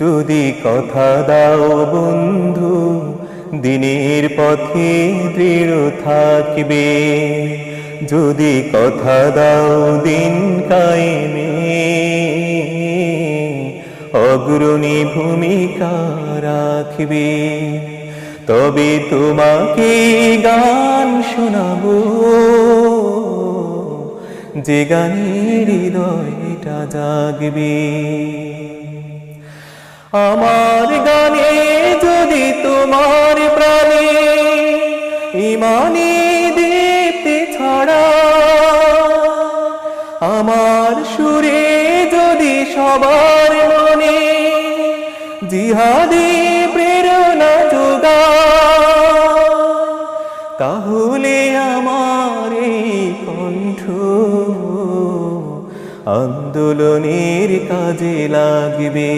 যদি কথা দাও বন্ধু দিনের পথে দৃঢ় থাকবে, যদি কথা দাও দিন কায়েমে অগ্রণী ভূমিকা রাখবে, তবে তোমাকে গান শোনাবো যে গানের হৃদয়টা জাগবে। আমার গানে যদি তোমার প্রাণে ইমানি দীপ্তি ছড়া, আমার সুরে যদি সবার মনে জিহাদি প্রেরণা যোগা, তাহলে আমার এই কণ্ঠ আন্দোলনের কাজে লাগবে।